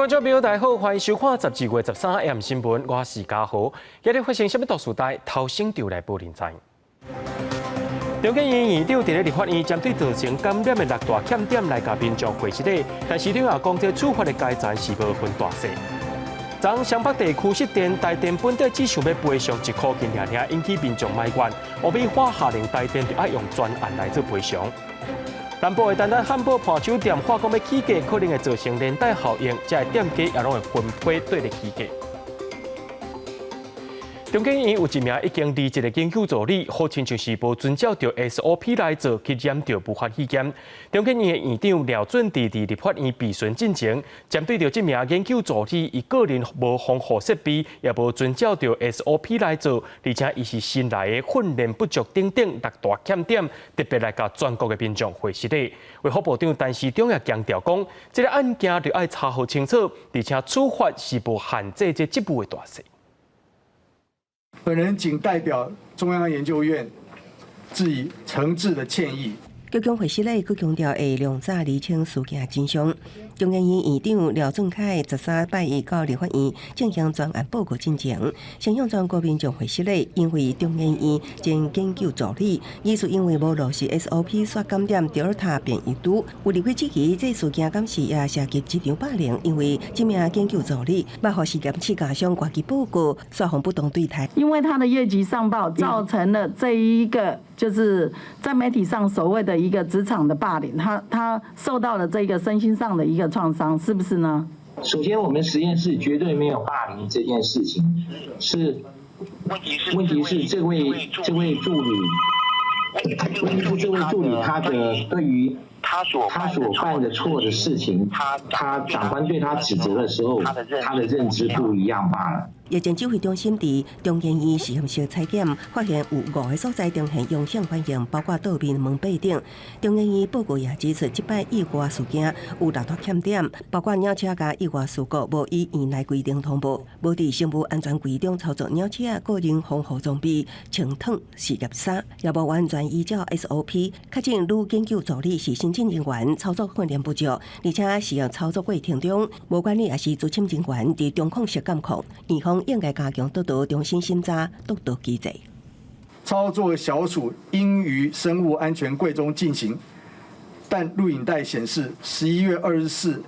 观众朋友，大家好，欢迎收看12月13日 AM 新闻，我是嘉豪。今日发生什么大事代？头先就来报连载。中建院院长伫咧立法院针对造成感染的6大欠点来甲民众会实例，但市长也讲，这处罚的阶层是无分大小。昨湘北地区失电，台电本地只想要赔偿1块钱尔尔，引起民众埋怨。乌美花下令台电就要用专案来做赔偿。南部的单单汉堡盘酒店化工要起价，可能会造成连带效应，这些店家也拢会分批对咧起价。中建院有一名已经离职的研究助理，好亲像是无遵照着 SOP 来做，去染到不法事件。中建院的院长廖准伫立法院备询进前，针对着这名研究助理，伊个人无防护设备，也无遵照着 SOP 来做，而且伊是新来的训练不足等等6大欠点，特别来甲全国的民众会实例。卫福部长陈时中也强调讲，这个案件就要查好清楚，而且处罚是无限制这职务的大小。本人仅代表中央研究院致以诚挚的歉意。高雄会实例，佮强调会量早厘清事件真相。中研院院长廖俊凯13拜一到立法院进行专案报告进前，先向全国民众会实例，因为中研院前研究助理疑似因为无落实 SOP 刷感染德尔塔变异株，有立委指期这事件敢是也涉及职场霸凌，因为这名研究助理捌互实验室家乡挂机报告，刷红不同对待。因为他的业绩上报，造成了这一个就是在媒体上所谓的一个职场的霸凌，他受到了这个身心上的一个创伤，是不是呢？首先，我们实验室绝对没有霸凌这件事情，问题是这位助理，他的对于他所犯的错的事情，他长官对他指责的时候，他的认知不一样罢了。疫情指挥中心伫中研院实验室采检，发现有5个所在呈现阳性反应，包括倒面、门背等。中研院报告也指出，这摆意外事件有6大欠点，包括鸟车甲意外事故无依原来规定通报，无伫生物安全规中操作鸟车个人防护装备、穿脱实验衫，也无完全依照 SOP。确诊女研究助理是新进人员，操作训练不足，而且是要操作过程中，无管理也是资深人员伫中控室监控，院方应该加强督导中心审查督导机制。操作小组应于生物安全柜中进行，但录影带显示11月24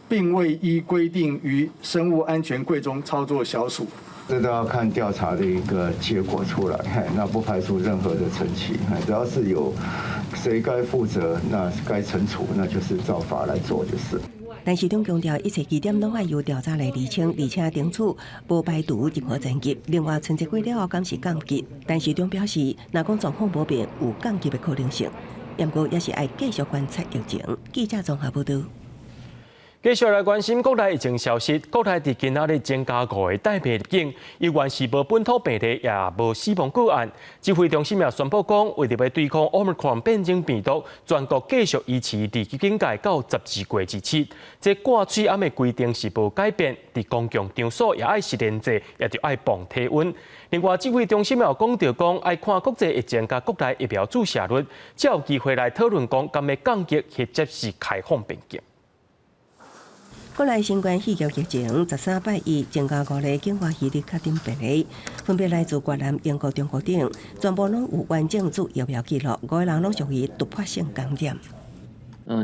并未依规定于生物安全柜中操作小组。这都要看调查的一个结果出来，那不排除任何的陈情，只要是有谁该负责，那该惩处，那就是照法来做就是。但市长强调，一切疑点拢要由调查来厘清，而且定处无排除任何争议。另外，春节过了后敢是降级？但市长表示，若讲状况无变，有降级的可能性。不过，也是要继续观察疫情。记者综合报道。继续来关心国内疫情消息，国内伫今仔日增加5个带病入境，依然是无本土病例，也无死亡个案。指挥中心也宣布讲，为了要对抗 Omicron 变种病毒，全国继续维持2级警戒到12月7。这过去暗的规定是无改变，伫公共场所也爱实联制，也就爱磅体温。另外，指挥中心也讲到讲，爱看国际疫情甲国内疫苗注射率，才有机会来讨论讲，敢要降级或者是开放边境。国内新冠肺炎疫情13拜一增加5例境外移入确诊病例，分别来自越南、英国、中国等，全部拢有完整做疫苗记录，5个人拢属于突发性感染。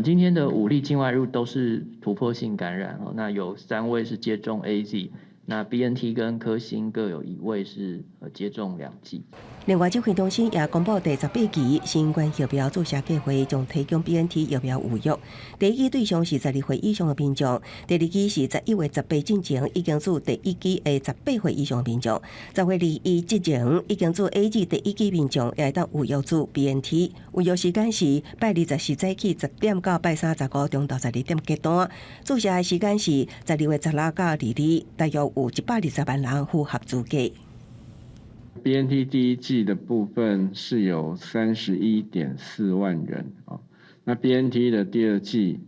今天的5例境外入都是突破性感染哦，那有3位是接种 AZ， 那 BNT 跟科兴各有1位是接种2剂。另外，指挥中心也公布第18期新冠疫苗注射计划，将提供 BNT 疫苗预约。第1期对象是12岁以上的民众，第2期是11月18进前已经做第1期的18岁以上的民众，10月21之前已经做 AZ 第1期民众也当预约做 BNT。预约时间是拜24早起10点到拜35中昼12点结单。注射的时间是12月16到22，大约有120万人符合资格。BNT 第1剂的部分是有31.4万人啊，那 BNT 的第2剂，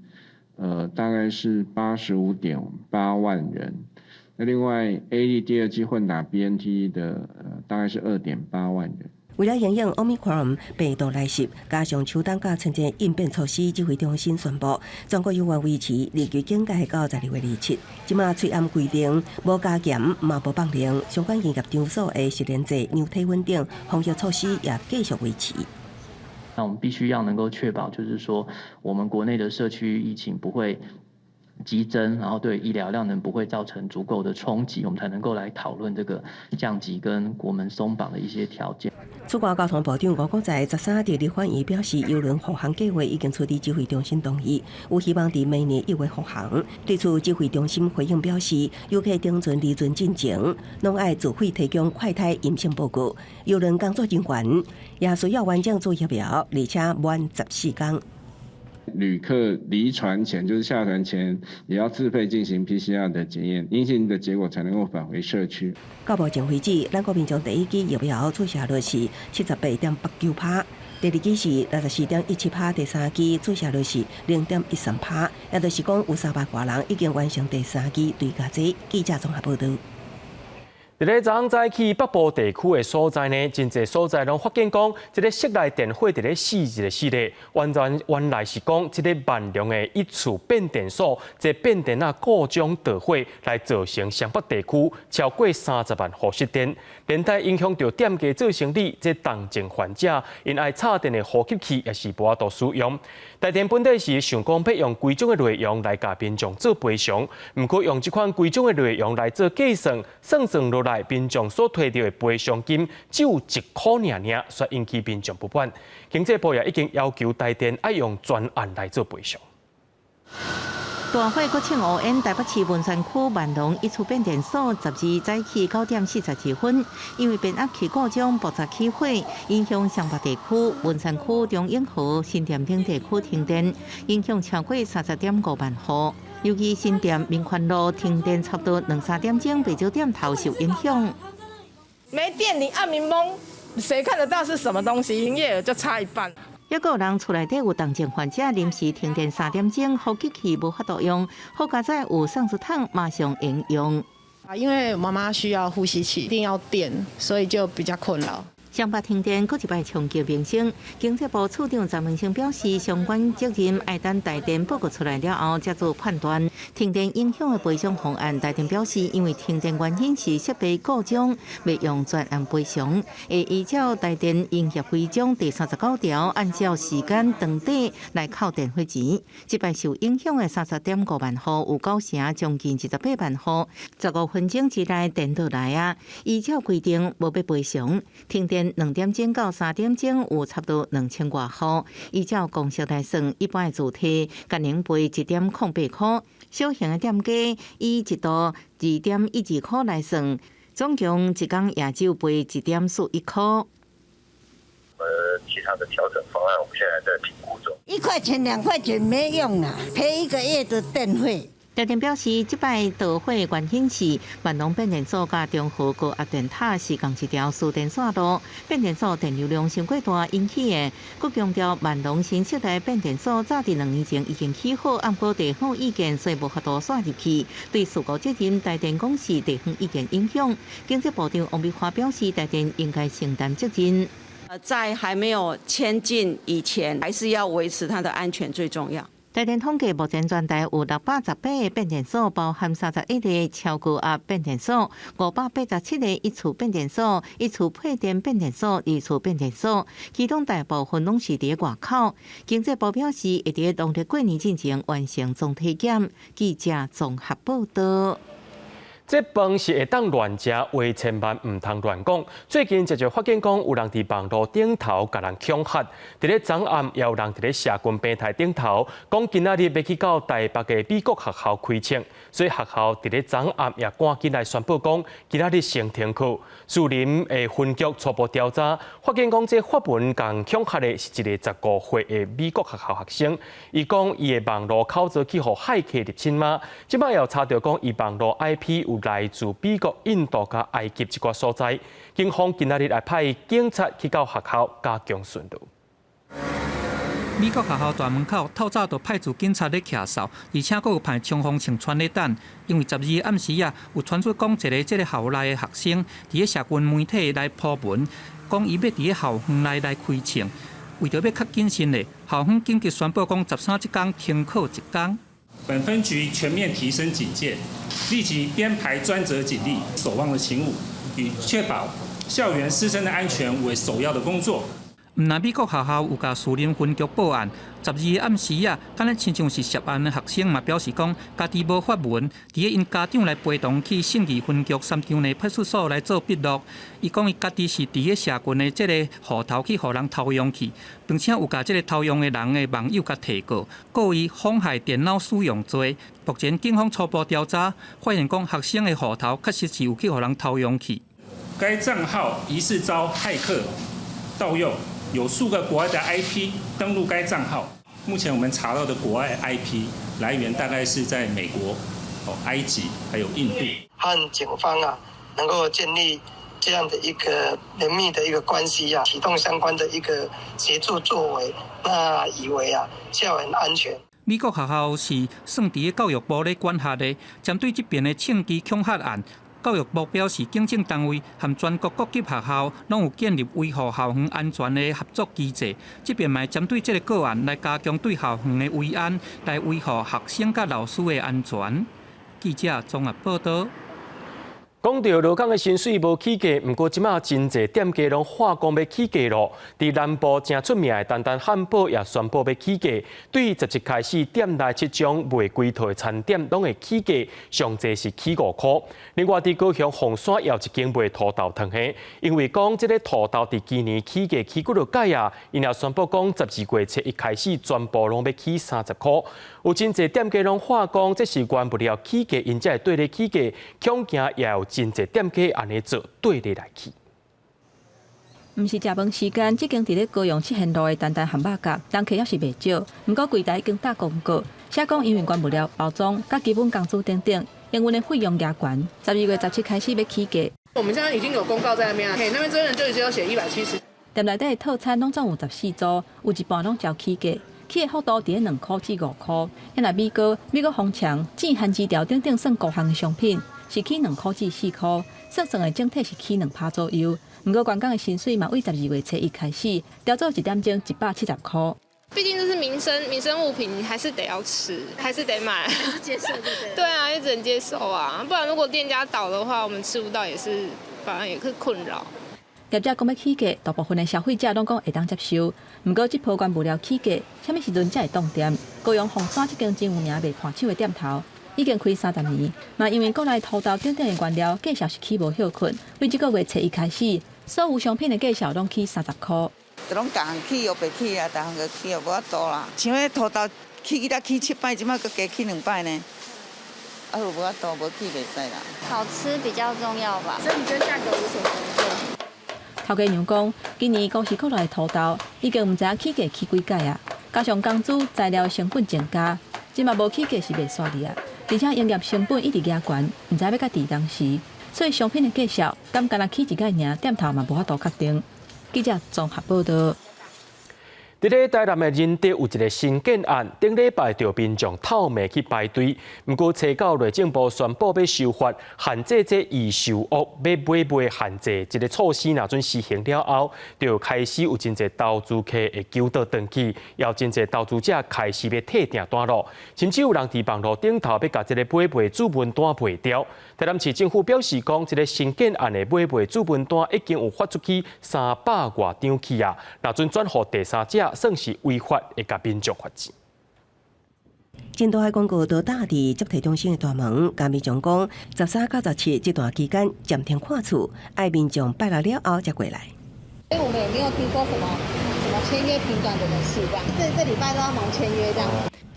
大概是85.8万人。那另外 AZ 第2剂混打 BNT 的，大概是2.8万人。为了应应 Omicron 病毒来袭，加上秋冬甲春节应变措施，指挥中心宣布，全国有望维持2级警戒到12月27。即马催暗规定，无加检嘛无放零，相关营业场所的实联制、量体温等防疫措施也继续维持。那我们必须要能够确保，就是说我们国内的社区疫情不会激增，然后对医疗量能不会造成足够的冲击，我们才能够来讨论这个降级跟国门松绑的一些条件。出国交通部长吴国在13日立法院表示，邮轮复航计划已经取得指挥中心同意，有希望在明年1月复航。对此，指挥中心回应表示，游客登船离船进前，拢爱自费提供快筛阴性报告。邮轮工作人员也需要完整做疫苗，而且满14天。旅客离船前，就是下船前，也要自费进行 PCR 的检验，阴性的结果才能够返回社区。到目前为止，咱国民众第一剂疫苗注射率是78.89%，第二剂是64.17%，第三剂注射率是0.13%，也就是讲有300多人已经完成第三剂追加剂。记者综合报道。伫咧昨昏早起北部地区的所在呢，真侪所在拢发现讲，即个室内电火伫咧4日系列，原来是讲即个万隆的一处变电所，即变电故障导火，来造成湘北地区超过30万户失电，连带影响到店家做生意，即重症患者因爱插电的呼吸器也是无法度使用。台电本地是想讲要用规种的内容来甲民众做赔偿，毋过用即款规种的内容来做计算，算落来，民众所摕到的赔偿金只有1块尔，却引起民众不满。经济部也已经要求台电要用专案来做赔偿。大火搁请乌烟台北市文山区万隆一处变电所，12早起9点42分，因为变压器故障爆炸起火，影响湘北地区、文山区、中永和、新店等地区停电，影响超过30.5万户。尤其新店民权路停电差不多2-3点钟，白酒店头受影响。没电，你暗明蒙，谁看得到是什么东西？营业额就差一半。还有人厝内底有重症患者，临时停电3点钟，呼吸器无法度用，好佳在有送子桶马上应用。因为妈妈需要呼吸器，一定要电，所以就比较困扰。湘北停电，搁一摆冲击民生。经济部处长张文生表示，相关责任要等台电报告出来了后，才做判断。停电影响的赔偿方案，台电表示，因为停电原因是设备故障，未用专案赔偿，会依照台电营业规章第39条，按照时间长短来扣电费钱。这摆受影响的30.5万户，有9成，将近28万户，15分钟之内电倒来啊！依照规定，无要赔偿。停电2点钟到3点钟有差不多2000多户，依照公式来算，一般的主体甲能赔1.08块，小型的店家以1度2.12块来算，总共一天也只有赔1.41块。其他的调整方案，我们现在在评估中。1块钱、2块钱没用啊，赔1个月的电费。台电表示，这摆导火原因是万隆变电所甲中和高压电塔是共一条输电线路，变电所电流量伤过大引起的。佮强调万隆新设的变电所早伫2年前已经起好，按过地方意见，所以无法度刷入去。对事故责任，台电讲是地方意见影响。经济部长王美花表示，台电应该承担责任。在还没有迁进以前，还是要维持它的安全最重要。台电统计，目前全台有618个变电所，包含31个超高压变电所、587个一处变电所、一处配电变电所、二处变电所，其中大部分拢是伫外口。经济部表示，会伫农历过年之前完成总体检。记者综合报道。这饭是会当乱食，话千万唔通乱讲。最近就发现讲，有人伫网络顶头甲人恐吓，伫咧昨暗也有人伫咧社群平台顶头讲，今仔日要去到台北嘅美国学校开测，所以学校伫咧昨暗也赶紧来宣布讲，今仔日先停课。树林的分局初步调查，发现讲这发文共恐吓的是一个15岁的美国学校学生。伊讲伊的网络口座去互骇客入侵吗？即摆又查到讲伊网络 IP 有来自美国、印度甲埃及一寡所在。警方今仔日来派警察去到学校加强巡逻。美国学校大门口透早就派出警察咧徛哨，而且佫有派冲锋枪穿咧等。因为12暗时啊，有传出讲一个这个校内的学生伫咧社群媒体来铺文，讲伊要伫咧校园内来开枪。为着要较谨慎咧，校方紧急宣布讲13这天停课1天。本分局全面提升警戒，立即编排专责警力，守望的勤务，以确保校园师生的安全为首要的工作。毋但美国学校有甲士林分局报案，12暗时啊，敢若亲像是涉案的学生嘛表示讲，家己无发文，伫咧因家长来陪同去信义分局三张内派出所来做笔录。伊讲伊家己是伫咧社群的即个户头去互人偷用去，并且有甲即个偷用的人的网友甲提过，告伊妨害电脑使用罪。目前警方初步调查，发现讲学生的户头确实是有去互人偷用去。该账号疑似遭骇客盗用。有数个国外的 IP 登录该账号，目前我们查到的国外 IP 来源大概是在美国、埃及还有印度。和警方啊能够建立这样的一个严密的一个关系啊，启动相关的一个协助作为，那以为啊校园安全。美国学校是算伫咧教育部咧管辖的，针对这边的枪击恐吓案。教育部表示，警政单位和全国各级学校拢有建立维护校园安全的合作机制。这边嘛针对这个个案来加强对校园的维安，来维护学生甲老师的安全。记者综合报道。讲到罗港的薪水无起价，不过即马真侪店家拢化工要起价咯。伫南部正出名的丹丹汉堡也宣布要起价，对11开始店内7种卖几套的餐点拢会起价，上济是起5块。另外伫高雄凤山也有一间卖土豆汤的，因为讲这个土豆伫今年起价起几落届啊，因也宣布讲12月1开始全部拢要起30块。有真侪店家拢话讲，这是原不了起价，因才会对咧起价，恐惊也有真侪店家安尼做对咧来去。毋是食饭时间，即间伫咧高雄7贤路的丹丹汉堡角，人客也是袂少。毋过柜台已经打广告，写讲因为管不了包装、甲基本工资等等，营运的费用加悬。12月17开始要起价。我们现在已经有公告在那边啊，那边真人就已经有写170。店内底的套餐拢总有14组，有一半拢照起价。起的幅度伫咧2块至5块，因来米糕、红肠、煎番薯条等等算5项的商品，是起2块至4块，算算的整体是起2%左右。不过，员工的薪水嘛，为12月1开始调做1点钟170块。毕竟这是民生物品，你还是得要吃，还是得买，还是接受对不对？对啊，也只能接受啊，不然如果店家倒的话，我们吃不到也是，反而也是困扰。业者讲要起价，大部分的消费者拢讲会当接受。不过，这波关不了起价，什么时阵才会动店？高雄凤山这间真有名卖盘手的店头，已经开30年，嘛因为国内土豆等等的原料价格是起无休困，为这个月1开始，所有商品的价格拢起30块。就拢逐项起又袂起啊，逐项个起又无法度啦。像迄土豆起7摆，即摆佫加起2摆呢。啊，无法度，无起袂使啦。好吃比较重要吧。所以你觉得价格无所谓？头家娘讲，今年光是国内的土豆已经毋知影起价起几届啊，加上工资、材料成本增加，即嘛无起价是袂煞哩啊。而且营业成本一直加悬，毋知要甲伫当时，所以商品的价格敢干那起一届尔，店头嘛无法度确定。记者综合报道。伫咧台南的仁德有一个新建案，顶礼拜就民众透暝去排队，不过查到内政部宣布要修法，限制这易售屋要买限制这个措施，若准施行了后，就开始有真侪投资客会揪倒转去，也有真侪投资者开始要退订单咯，甚至有人伫网络顶头要甲这个买卖主文单卖掉。台南市政府表示讲，这个新建案的买卖主文单已经有发出去300多张去啊，若准转互第三者。算是违法，会甲民众罚钱。真大的广告都打伫接待中心的大门，甲民众讲13到17这段期间暂停看厝，爱民众拜来了后才过来。我们也没有听说什么签约频短的事这样，这礼拜都要忙签约这样。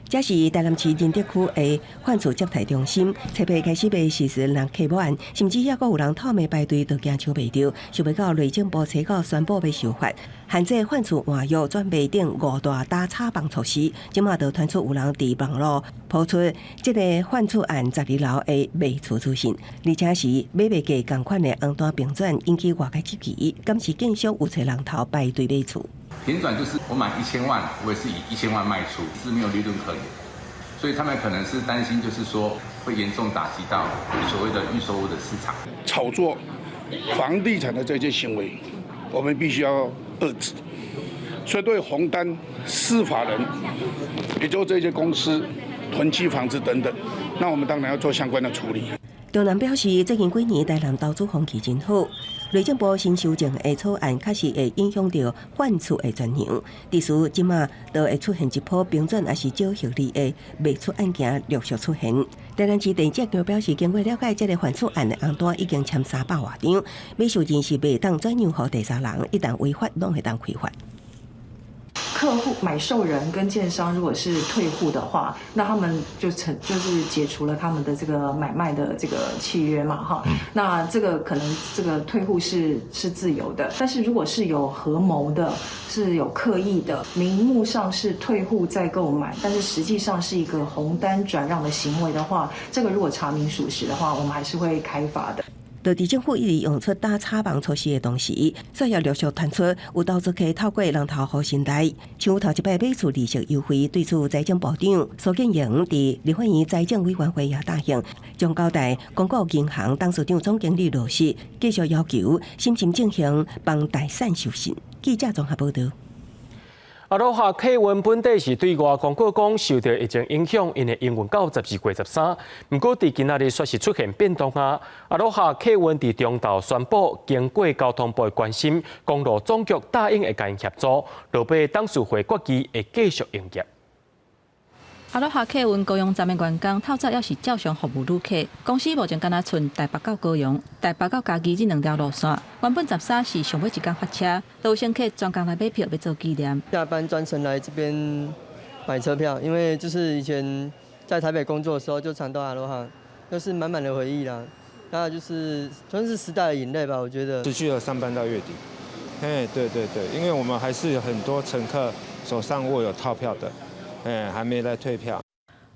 这是台南市仁德区的换厝接待中心，车票开始卖时人客满，甚至还阁有人透暝排队，都惊抢袂到。想袂到内政部查到宣布要修法，限制换厝换约转卖等5大打炒房措施。即马就传出有人伫网络抛出这个换厝案12楼的卖厝资讯，而且是买卖价同款的红单并转，引起外界质疑，敢是继续有找人头排队买厝。平转就是我买1000万，我也是以1000万卖出，是没有利润可言。所以他们可能是担心，就是说会严重打击到所谓的预售屋的市场。炒作房地产的这些行为，我们必须要遏制。所以对红单、私法人，也就这些公司囤积房子等等，那我们当然要做相关的处理。中南表示，最近几年台南投资风气真好。内政部新修正的草案确实会影响到换厝的转型，第时即马都会出现一波平转也是少效率的卖出案件陆续出现。台南市地政局表示，经过了解，这个换厝案的红单已经签300多张，买受人是袂当转让予第三人，一旦违法，拢会当开罚。客户买受人跟建商如果是退户的话，那他们就是解除了他们的这个买卖的这个契约嘛，哈。那这个可能这个退户是自由的，但是如果是有合谋的，是有刻意的，名目上是退户再购买，但是实际上是一个红单转让的行为的话，这个如果查明属实的话，我们还是会开罚的。在地政府一直用出打炒房措施的同时，需要陆续传出有投资客透过人头户信贷，像头一摆买厝利息优惠，对此财政部长苏建荣在立法院财政委员会也答应，将交代公股银行董事长总经理罗氏继续要求深圳进行帮大善授信。记者综合报道。阿罗哈客运本地是对外公告讲受到疫情影响，因会营运到12月13。不过，伫今仔日确实出现变动啊！阿罗哈客运伫中昼宣布，经过交通部的关心，公路总局答应会甲因协助，落尾董事会决议会继续营业。阿罗哈客运高雄站的员工透早也是照常服务旅客。公司目前敢若剩台北到高雄、台北到嘉义这2条路线。原本13是上尾一天发车，都有乘客专工来买票，要做纪念。下班专程来这边买车票，因为就是以前在台北工作的时候就常到阿罗哈，都是满满的回忆啦。那就是算是时代的眼泪吧，我觉得。持续了上班到月底。对，因为我们还是有很多乘客手上握有套票的。还没来退票。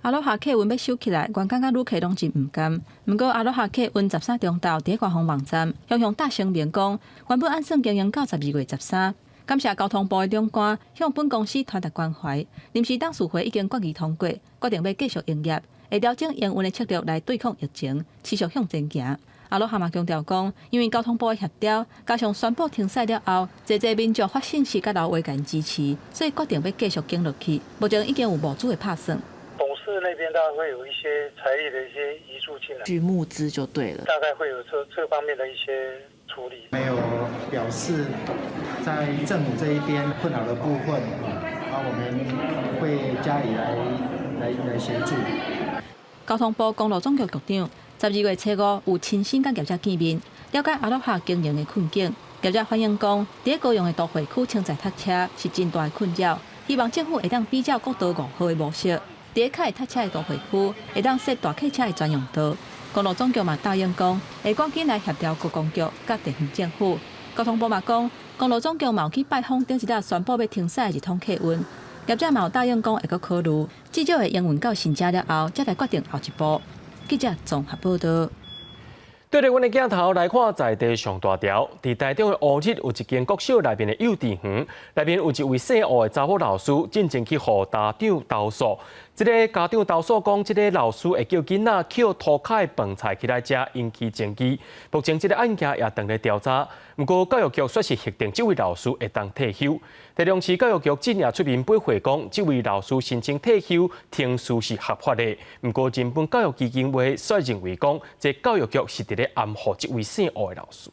阿罗哈客运要收起来，员工甲旅客拢真唔甘。不过阿罗哈客运13中昼伫官方网站向大声明讲，原本按算经营到12月13。感谢交通部的长官向本公司传达关怀。临时董事会已经决议通过，决定要继续营业，会调整营运的策略来对抗疫情，持续向前行。阿罗哈嘛强调讲，因为交通部的协调，加上宣布停赛了后，侪民众发信息甲老话甲支持，所以决定要继续经落去。目前已经有募资的拍算。董事那边大概会有一些财力的一些移入进来，去募资就对了。大概会有这方面的一些处理。没有表示在政府这一边困扰的部分，我们会加以来协助。交通部公路总局局长12月初5有亲身甲业者见面，了解阿罗哈经营的困境。业者反映讲，伫高雄的都会区清载塞车是真大的困扰，希望政府会当比较国道5号的模式，伫较会塞车的都会区会当设大客车的专用道。公路总局嘛答应讲，会赶紧来协调各公局甲地方政府。交通部嘛讲，公路总局嘛有去拜访顶一日宣布要停驶的一趟客运。业者嘛有答应讲会阁考虑，至少会营运到新车了后，才来决定后一步。记者综合报道。对着阮的镜头来看，在地上大条，伫台中的乌日有一间国小内面的幼稚园，内面有一位姓吴的查某老师，进前去互家长投诉。这个家长投诉讲，这个老师会叫囡仔捡涂骹的饭菜起来食，引起争议。目前这个案件也等咧调查。不过教育局说是确定这位老师会当退休。台中市教育局今夜出面驳回讲，这位老师申请退休停事是合法的。不过日本教育基金会却认为讲，这教育局是伫咧暗护这位姓吴的老师。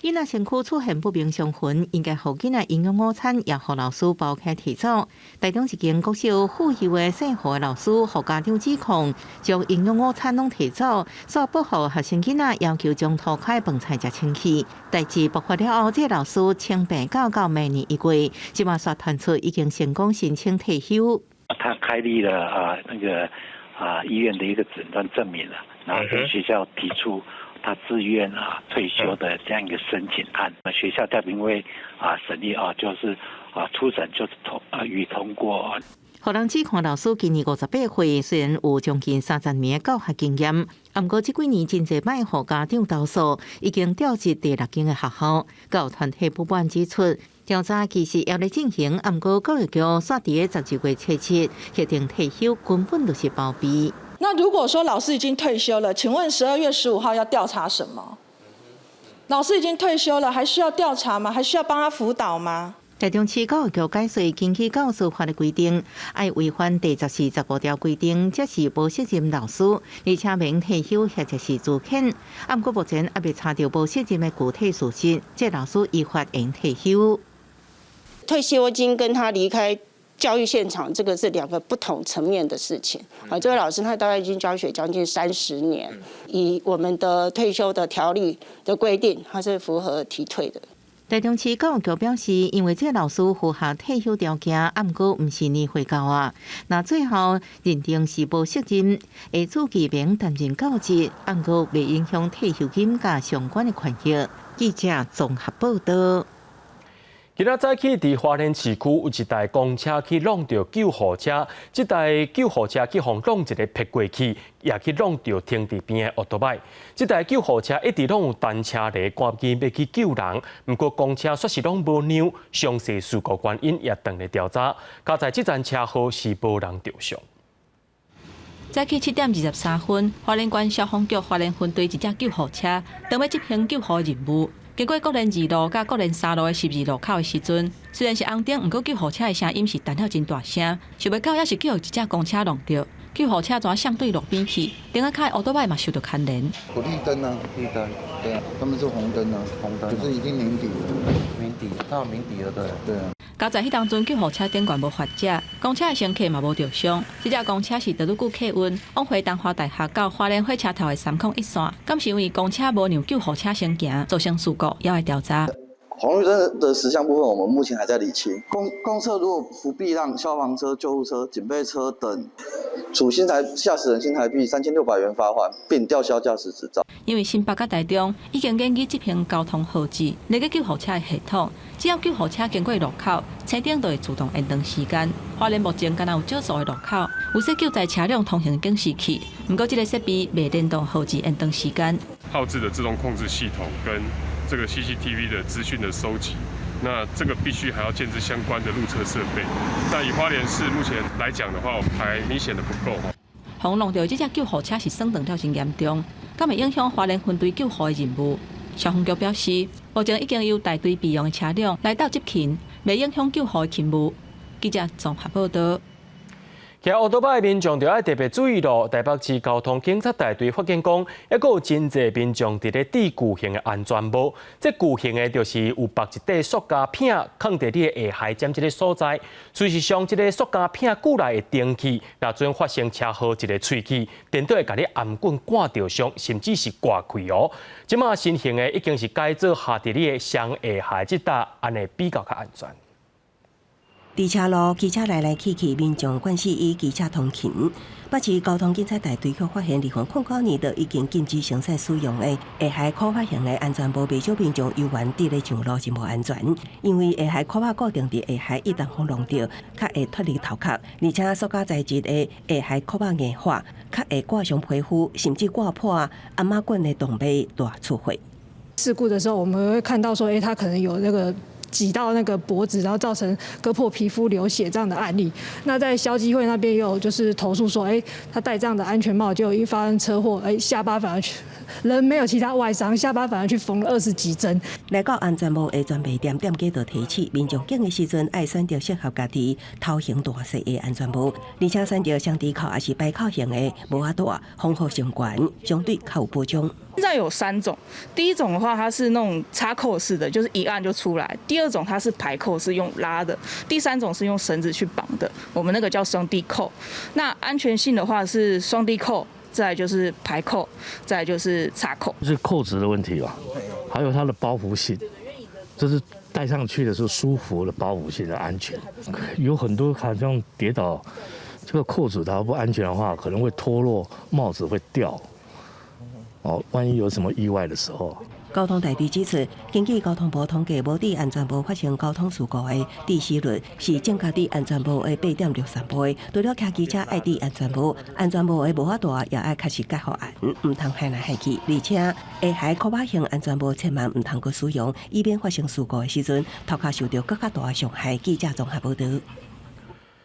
囡仔身躯出现不明伤痕，应该互囡仔营养午餐，也互老师包开提早。台中一间国小妇幼的姓胡的老师，互家长指控，将营养午餐拢提早，煞不互学生囡仔要求将涂骹饭菜食清气。代志爆发了后，这老师请病到明年1月，即马煞传出已经成功申请退休。他开立了医院的一个诊断证明了，然后跟学校提出。他自愿退休的这样一个申请案，学校调评会审议就是初审就是予通过。互人指控老师今年58岁，虽然有将近30年的教学经验，不过这几年真侪摆互家长投诉，已经调职第6间的学校。教育团体不满指出，调查其实也在进行，不过教育局煞伫个12月7日决定退休，根本就是包庇。那如果说老师已经退休了，请问12月15号要调查什么？老师已经退休了，还需要调查吗？还需要帮他辅导吗？台中市教育局解说，根据教师法的规定，爱违反第14、15条规定，则是无责任老师，而且免退休或者是自遣。不过目前还未查到无责任的具体事实，这老师依法应退休。退休金跟他离开教育现场，这个是2个不同层面的事情。这位老师他大概已经教学将近30年，以我们的退休的条例的规定，他是符合提退的。台中市教育局表示，因为这老师符合退休条件，不过不是年岁到啊，那最后认定是无责任，会处记名担任教职，不过未影响退休金甲相关的权益。记者综合报道。今仔早起，伫花莲市区有一台公车去撞到救护车，这台救护车去互撞一个撇过去，也去撞到停伫边的奥多摆。这台救护车一直拢有单车来赶紧要去救人，不过公车说是拢无让，详细事故原因也等来调查。加在这站车祸是无人着伤。早起7点23分，花莲县消防局花莲分队一架救护车，当要执行救护任务。经过国联2路甲国联3路的12路口的时阵，虽然是红灯，不过救护车的声音是弹了真大声，想袂到也是叫一架公车撞到，救护车全相对路边去，顶下开奥多摆嘛受到牵连。有绿灯啊，绿灯，对啊，他们是红灯啊，红灯，可是已经年底了，年底到年底了，对啊。加在迄当阵救护车顶悬无发者，公车的乘客嘛无着伤。这架公车是德鲁固客运往回东华大学到花莲火车头的301线，敢是因为公车无让救护车先行，造成事故，也会调查。红绿灯的10项部分，我们目前还在理清。公车如果不避让消防车、救护车、警备车等，处驾驶人新台币3600元罚款，并吊销驾驶执照。因为新北甲台中已经建议执行交通号志，那个救护车的系统，只要救护车经过路口，车顶就会自动延长时间。花莲目前敢有少数的路口有设救灾车辆通行警示器，不过这个设备未联动号志延长时间。号志的自动控制系统跟这个 CCTV 的资讯的收集，那这个必须还要建置相关的路测设备。那以花莲市目前来讲的话，还明显的不够。洪弄到这架救护车是损伤了真严重，敢会影响花莲分队救护的任务。消防局表示，目前已经有大队备用的车辆来到执勤，未影响救护的勤务。记者综合报道。骑奥多摆的民众就要特别注意咯。台北市交通警察大队发现讲，还有真侪民众伫咧戴巨型的安全帽。这巨型的就是有绑一块塑胶片，放伫你的下頰这个所在。随时上这个塑胶片久来会电去，若准发生车祸，一个喙齿，电到会甲你颔棍挂着伤，甚至是挂开哦。即马新型的已经是改做下伫你的上下这搭，安尼比较较安全。伫车路，机车来来去去，民众惯使以机车通勤。北市交通警察大队却发现，2009年就已经禁止生产使用的下海可发型的安全帽，不少民众犹原伫咧上路是无安全，因为下海可把固定伫下海一旦风弄到，较会脱离头壳，而且塑胶材质的下海可把硬化，较会挂上皮肤，甚至挂破阿妈棍的动脉大出血。事故的时候，我们会看到说，它可能有那个挤到那个脖子，然后造成割破皮肤、流血这样的案例。那在消基会那边也有就是投诉说，他戴这样的安全帽，结果一发生车祸，下巴反而人没有其他外伤，下巴反而去缝了20几针。来到安全帽的专卖店，店家就提醒民众警的时阵，爱选择适合家己头型大小的安全帽，而且选择双低扣还是白扣型的，无法大，防护性悬，相对较有保障。现在有3种，第一种的话，它是那种插扣式的，就是一按就出来；第二种它是排扣，是用拉的；第3种是用绳子去绑的，我们那个叫双低扣。那安全性的话是双低扣，再来就是排扣，再来就是插扣。是扣子的问题吧，还有它的包覆性，就是戴上去的时候舒服的包覆性的安全。有很多好像跌倒，这个扣子它不安全的话，可能会脱落，帽子会掉。万一有什么意外的时候。交通台地指出，根据交通部统计，无伫安全部发生交通事故的致死率是增加伫安全部的8.63倍。除了骑机车爱伫安全部的无法度也爱确实解互案，唔通害来害去，而且下海扩把型安全部千万唔通去使用，以免发生事故的时阵，头壳受到更加大的伤害。记者综合报道。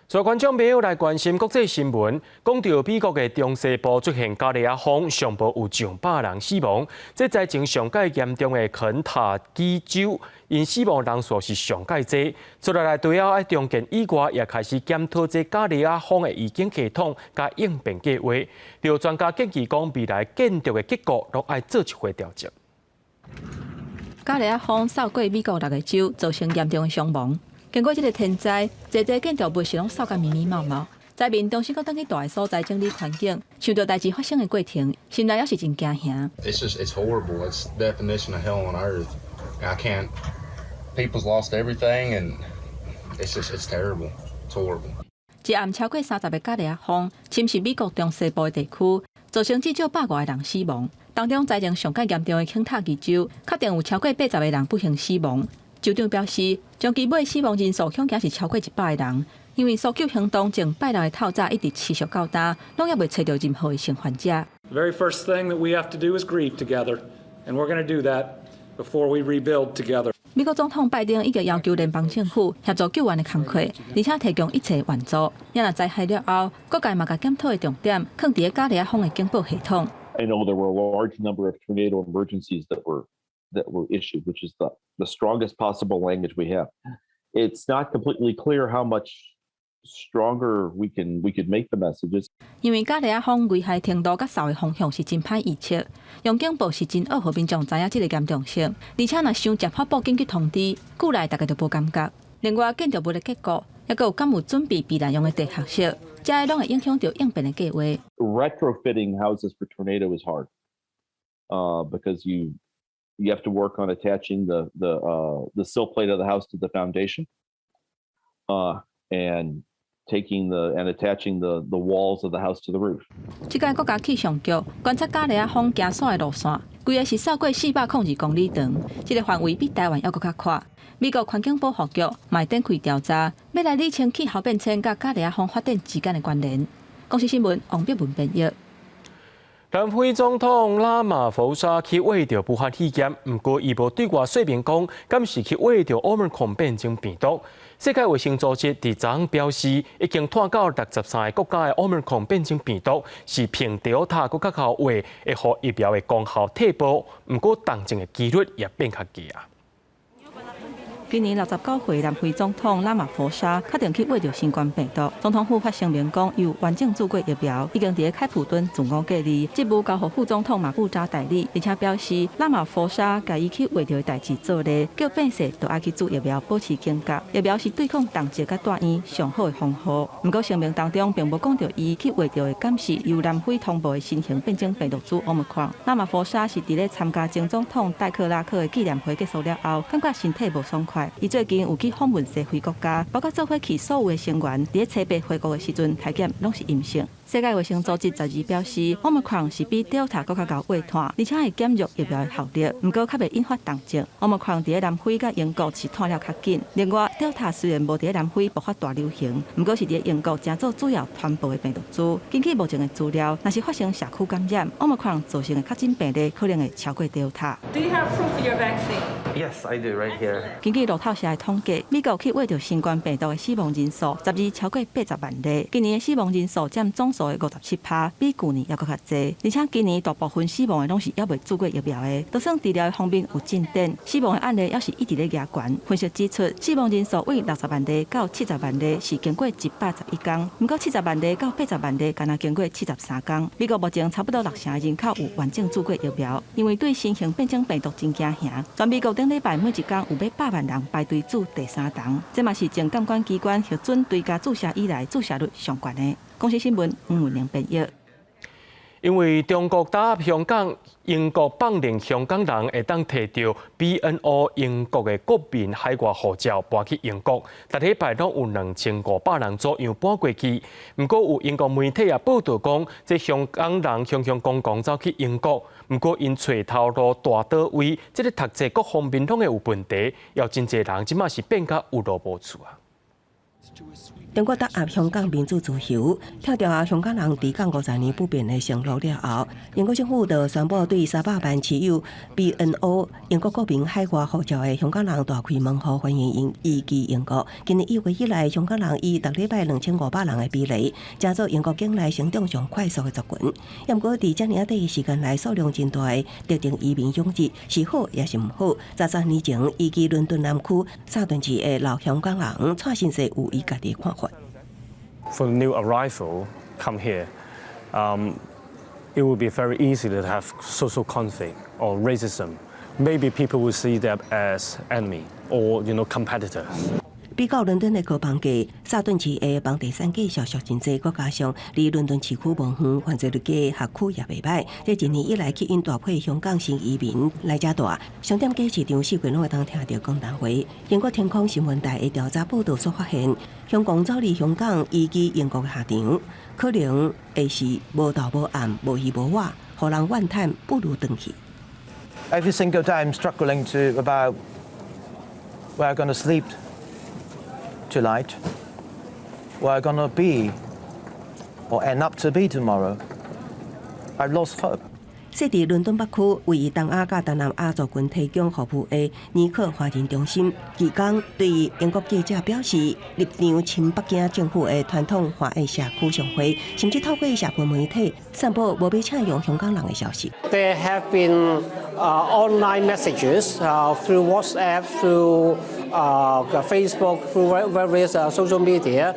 所以观众朋友来关心国际新闻，讲到美国的中西部出现加利亚风，上部有上百人死亡，这灾情上界严重的肯塔基州，因死亡人数是上界多。出来除了爱重建以外，也开始检讨这加利亚风的预警系统加应变计划。有专家建议讲，未来建筑的结构都爱做一回调整。加利亚风扫过美国6个州，造成严重的伤亡。经过这个天灾，侪建筑物是拢扫甲密密麻麻。灾民重新搁登去大个所在整理环境，想到代志发生的过程，心内也是真惊吓。It's horrible. It's the definition of hell on earth. I can't. People's lost everything, and it's terrible. It's horrible. 一暗超过30个加利亚风侵袭美国中西部的地区，造成至少100多个人死亡。当中灾情上界严重的肯塔基州，确定有超过80个人不幸死亡。州长表示，将基本死亡人数恐惊是超过100个人，因为搜救行动从拜六的透早一直持续到今，拢也未找到任何的生还者。The very first thing that we have to do is grieve together, and we're going to do that before we rebuild together. 美国总统拜登已经要求联邦政府协助救援的工作，而且提供一切援助。也若灾害了后，各界嘛甲检讨的重点放伫加利亚风的警报系统。I know there were a large number of tornado emergencies that were issued, which is the strongest possible language we have. It's not completely clear how much stronger we could make the messages. 因为加利亚风危害程度甲扫的方向是真歹预测，用警报是真恶，互民众知影这个严重性，而且若想接发布紧急通知，久来大家就无感觉。另外，建筑物的结构，也有敢有准备避难用的地下室，这些拢会影响到应变的计划。Retrofitting houses for tornado is hard, because you have to work on attaching the sill plate of the house to the foundation, and attaching the walls of the house to the roof. 这届国家气象局观测加利亚风行驶的路线，规个是超过402公里长，这个范围比台湾还佫较宽。美国环境保护局嘛展开调查，要来理清气候变迁甲加利亚风发展之间的关联。公司新闻王碧文编译。南非总统拉马福沙去为着武汉肺炎，不过伊无对外说明讲，敢是去为着 Omicron 变种病毒。世界卫生组织伫昨表示，已经探到63个国家的 Omicron 变种病毒是平Delta更较较话，会互疫苗的功效退步，不过重症的几率也变较低啊。今年69岁南非总统拉马福沙确定去为着新冠病毒。总统府发声明讲，有完整做过疫苗，已经伫开普敦自我隔离。职务交予副总统马布扎代理，并且表示拉马福沙家伊去为着的代志做咧，叫变势都爱去做疫苗，保持警觉。疫苗是对抗重症甲大院上好的方法。不过声明当中并无讲到伊去为着的敢是由南非通报的新型变种病毒株 Omicron。拉马福沙是伫咧参加前总统戴克拉克的纪念会结束了后，感觉身体无爽快。伊最近有去访问西非国家，包括做伙去所有的成员，伫七八回国的时阵，体检拢是阴性。世界卫生组织12表示 ，Omicron 是比 Delta 更较高危害，而且会减弱疫苗的效力，不过较袂引发重症。Omicron 伫南非甲英国是传了较紧。另外 ，Delta 虽然无伫南非爆发大流行，不过是伫英国正做主要传播的病毒株。根据目前的资料，若是发生社区感染 ，Omicron 造成的确诊病例可能会超过 Delta。Do you have proof of your vaccine? Yes, I do right here. 根据路透社的统计，美国去为着新冠病毒的死亡人数12超过80万例，今年的死亡人数占总数的57%，比去年还佫较济。而且今年大部分死亡的拢是还未做过疫苗的，就算治疗的方面有进展，死亡的案例也是一直咧压悬。分析指出，死亡人数为60万例到70万例是经过111天，不过70万例到80万例敢若经过73天。美国目前差不多60%的人口有完整做过疫苗，因为对新型变种病毒真惊吓。全美国顶礼拜每一天有800万人排队注第3档，这嘛是前监管机关核准追加注射以来注射率上悬的。公司新闻吴文玲编译。因为中国打压香港，英国放令香港人会当摕到 BNO 英国的国民海外护照搬去英国，逐礼拜拢有2500人左右搬过去。不过有英国媒体也报道讲，这香港人雄公走去英国，不过因找头路大倒位，这个读册各方面拢会有问题，要真侪人即马是变甲有路无处啊。中国打压香港民主自由，跳掉香港人抵港50年不变的承诺了后，英国政府就宣布对300万持有 BNO 英国国民海外护照的香港人大开门户，欢迎移居英国。今年1月以来，香港人以逐礼拜2500人的比例，加做英国境内成长上快速的族群。不过，伫这年短的时间内，数量真大的特定移民涌入，是好也是唔好。30年前移居伦敦南区沙顿市的老香港人，蔡先生有伊家己看法。For the new arrival come here, it will be very easy to have social conflict or racism. Maybe people will see them as enemy or competitors. 比较伦敦的高房价，沙顿市的房地产价小真济，再加上离伦敦市区无远，犯罪率低，学区也袂歹。这一年以来吸引大批香港新移民来遮住。商店街市场4月拢会当听到讲谈话。英国天空新闻台的调查报道所发现，香港走离香港移居英国的下场，可能会是无头无岸、无依无我，互人怨叹不如回去。Every single day I'm struggling to about where I'm going to sleep tonight, where I'm going to be or end up to be tomorrow. I've lost hope. 设伫伦敦北区，为东亚甲东南亚族群提供服务的尼克华人中心，期间对英国记者表示，立场亲北京政府的传统华裔社区常会，甚至透过社群媒体散播无被请用香港人的消息。There have been online messages through WhatsApp, through Facebook, through various social media,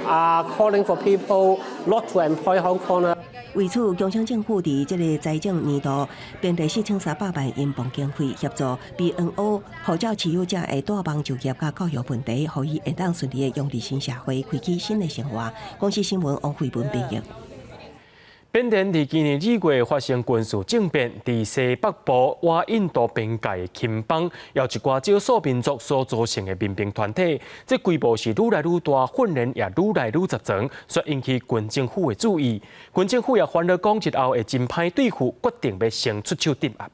calling for people not to employ Hong Kongers. 为此，中央政府伫这个财政年度编列4300万英镑经费，协助 BNO 护照持有者的大帮就业甲教育问题，可以会当顺利的融入新社会，开启新的生活。公司新闻王慧文编译。缅甸伫今年2月发生军事政变，伫西北部哇印度边界的钦邦，由一寡少数民族所组成的民兵团体，这规模是愈来愈大，训练也愈来愈集中，却引起军政府的注意。军政府也烦恼讲日后会真歹对付，决定要先出手镇压。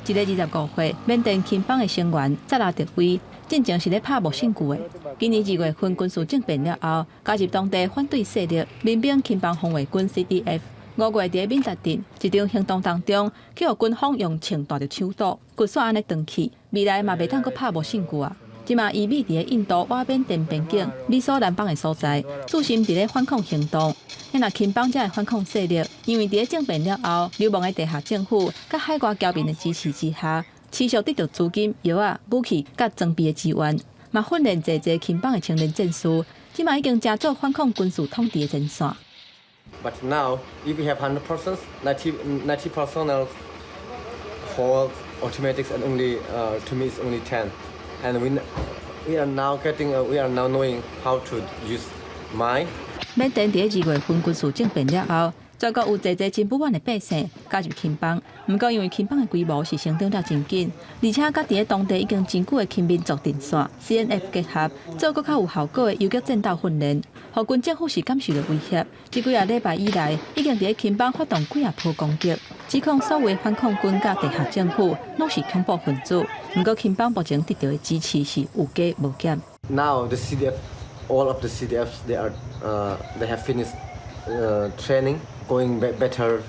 1月25日，缅甸钦邦的成员扎拉特威进前是咧拍无胜负的。今年2月份军事政变了后，加入当地反对势力民兵钦邦防卫军 CDF。5月伫缅甸镇一场行动当中，去互军方用枪带着手堵，骨线安尼断去，未来嘛袂当阁拍无胜负啊！即嘛伊美伫咧印度瓦缅甸边境美索南邦的所在，注心伫咧反抗行动。若钦邦遮的反抗势力，因为伫咧政变了后，流亡的地下政府甲海外侨民的支持之下，持续得到资金、药啊、武器甲装备的支援，嘛训练侪钦邦的青年战士，即嘛已经加做反抗军事统治的前线。But now, if we have 100 persons, 90 personnel for automatics, and only to me it's only 10, and we are now knowing how to use mine. 缅甸伫2月份军事政变了后，全国有侪真不满的百姓加入钦邦，不过因为钦邦的规模是成长了真紧，而且甲伫咧当地已经真久的钦民族阵线 CNF 结合，做更较有效果的游击战斗训练，互军政府是感受到威胁。这几啊礼拜以来，已经伫咧钦邦发动几啊波攻击，指控所有反抗军甲地下政府拢是恐怖分子。不过钦邦目前得到的支持是有加无减。Now the CDF, all of the CDFs, they have finished training, going better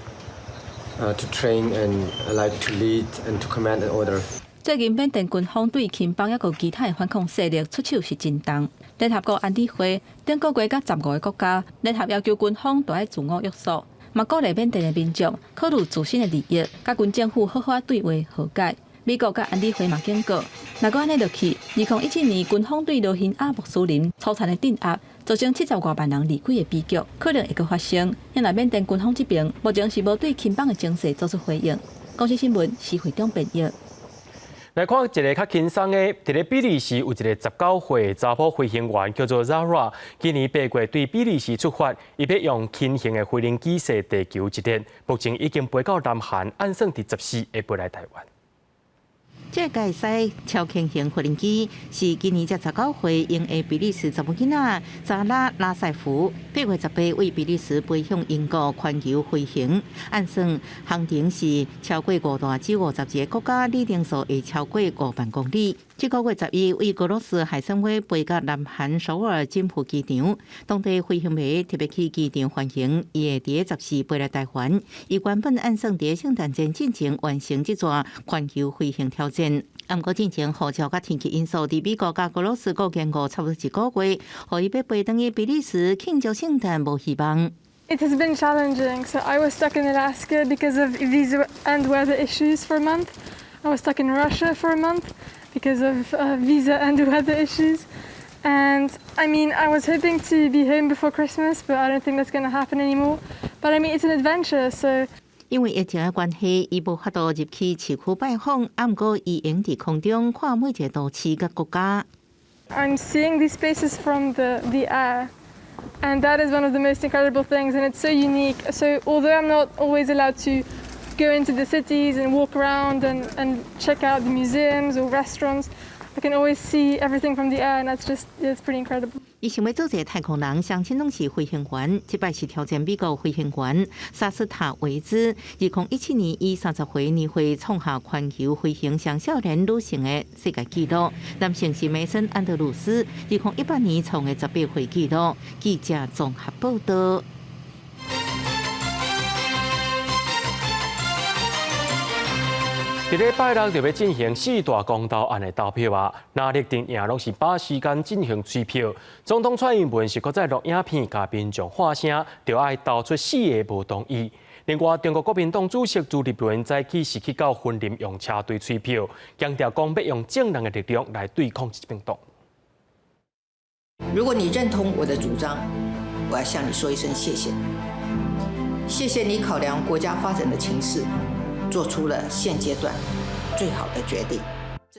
to train and like to lead and to command and order. 最近缅甸军方对钦邦抑个其他的反抗势力出手是真重。联合国安理会等个月甲15个国家联合要求军方要自我约束，嘛鼓励缅甸的民众考虑自身的利益，甲军政府好好对话和解。美国甲安理会嘛警告，若搁安尼落去，2017年军方对罗兴亚穆斯林粗残的镇压，造成70多万人离开的悲剧，可能会搁发生。因为缅甸军方这边目前是无对钦邦的情势做出回应。公司新闻是会中编译。来看一个较轻松的，伫咧比利时有一个19岁查甫飞行员叫做 Zara， 今年8月对比利时出发，伊要用轻型的飞行机射地球一日，目前已经飞到南韩，按算伫14会飞来台湾。这个赛超轻型飞行机是今年才19岁英的比利时查某囡仔扎拉拉塞夫8月18为比利时飞向英国环球飞行，按算航程是超过5大洲52个国家，里程数会超过50000公里。这个月11为俄罗斯海参崴飞到南韩首尔金浦机场，当地飞行迷特别去机场欢迎伊会伫14飞来台湾。伊原本按算伫圣诞节进前完成这座环球飞行挑战。不过进前雨潮甲天气因素，伫美国甲俄罗斯各延误差不多1个月，互伊要飞回去比利时庆祝圣诞无希望。It has been challenging. So I was stuck in Alaska because of visa and weather issues for a month. I was stuck in Russia for a month because of visa and weather issues. And I mean, I was hoping to be home before Christmas, but I don't think that's going to happen anymore. But I mean, it's an adventure, so. 因为疫情的关系，伊无法度入去市区拜访，不过伊用伫空中看每一个都市甲国家。I'm seeing these spaces from the air, and that is one of the most incredible things, and it's so unique. So although I'm not always allowed to go into the cities and walk around and check out the museums or restaurants, I can always see everything from the air, and it's pretty incredible. 伊想要做一个太空人，相亲拢是飞行员，这摆是挑战美国飞行员萨斯塔维兹。2017年，以30岁年岁创下环球飞行上少年女性的世界纪录。男性是梅森安德鲁斯，2018年创的18岁纪录。记者综合报道。伫礼拜六就要进行4大公投案的投票啊，那立定赢拢是把时间进行催票。总统蔡英文是搁再录影片，甲民众发声，就爱投出4个无同意。另外，中国国民党主席朱立伦早起是去到婚林用车队催票，强调讲要用正能的力量来对抗这病毒。如果你认同我的主张，我要向你说一声谢谢。谢谢你考量国家发展的情势，做出了现阶段最好的决定。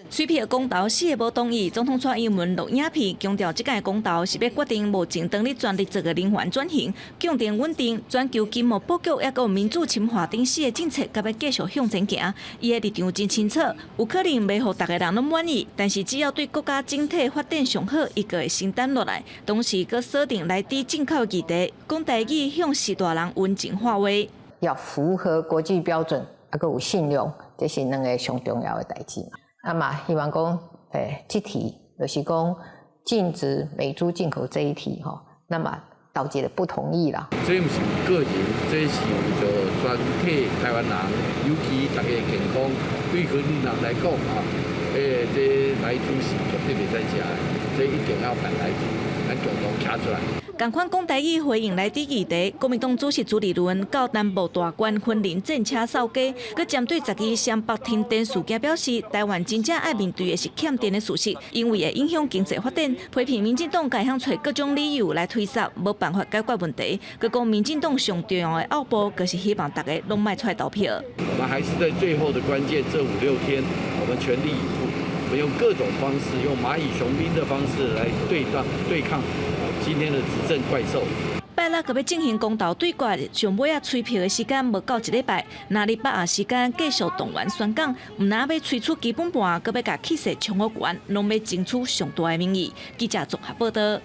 催票公投4个无同意，总统蔡英文录影片强调，这届公投是要决定目前当力全力做个人员转型、强定稳定、全球经贸布局，也有民主深化等4个政策，甲要继续向前行。伊的立场真清楚，有可能袂互大家人拢满意，但是只要对国家整体发展上好，伊就会承担落来。同时，佮锁定内地进口议题，讲台语向4大人温情话话。要符合国际标准，还佮有信用，这是2个上重要的代志。那么希望讲，这题就是讲禁止美猪进口这一题吼，那么导致了不同意啦。这不是个人，这是为着全体台湾人，尤其大家健康，对河南人来讲啊，这来猪是绝对袂使食的，这一定要反来猪，咱共同站出来。同款讲台语回应内地议题，国民党主席朱立伦到南部大关婚林战车扫街，佮针对12湘北停电事件表示，台湾真正爱面对的是欠电的事实，因为会影响经济发展。批评民进党该向找各种理由来推卸，无办法解决问题。佮讲民进党上重要的奥步，就是希望大家拢卖出来投票。我们还是在最后的关键这5、6天，我们全力以赴，我们用各种方式，用蚂蚁雄兵的方式来对抗今天的执政怪兽。拜六个要进行公投对决，上尾啊催票的时间无够1礼拜，那礼拜啊时间继续动员宣讲，唔但要催出基本盘，佮要甲气势冲好关，拢要争取上大的民意。记者综合报道。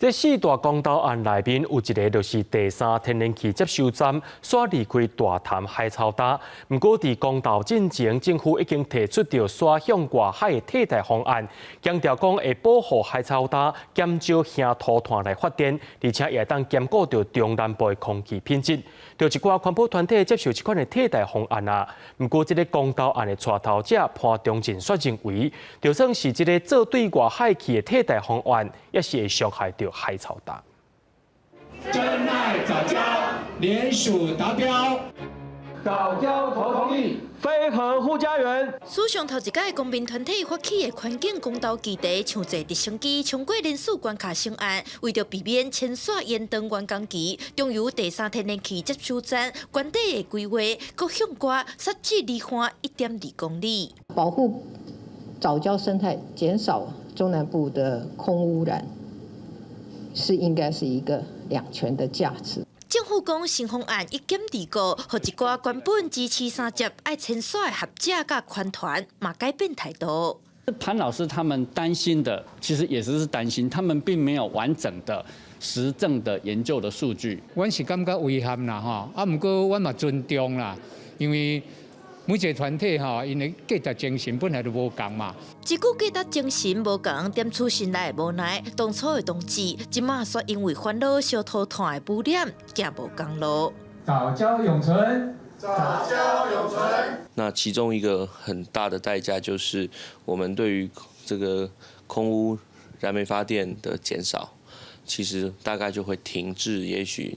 这4大公投案内面有一个，就是第3天然气接收站煞离开大潭海草礁。不过，伫公投进前，政府已经提出着煞向外海的替代方案，强调讲会保护海草礁，减少乡土炭来发电，而且也当兼顾着中南部的空气品质。就一寡环保团体接受这款的替代方案啊。不过，这个公投案的带头者潘中正却认为，就算是这个做对外海气的替代方案，也是会伤害到海草礁。真爱早教联署达标。早教投同意，非合护家园。史上头一届公民团体发起的环境公投基地，像坐直升机冲过人数关卡上岸，为着避免牵线延长完工期，中油第三天然气接收站原地的规划，搁向外设置离岸1.2公里，保护藻礁生态，减少中南部的空污染，应该是一个两全的价值。政府讲新方案一检二过，和一寡原本支持三接爱牵线的学者甲款团嘛改变态度。潘老师他们担心的，其实也是担心，他们并没有完整的实证的研究的数据。阮是感觉遗憾啦吼，不过阮嘛尊重啦，因为每一个团体吼，因的价值精神本来就无共嘛。一句价值精神无共，点出心内的无奈。当初的同志，即马却因为烦恼小土团的污染，行无公路。早教永存。早教永存。那其中一个很大的代价就是我们对于这个空污燃煤发电的减少，其实大概就会停滞，也许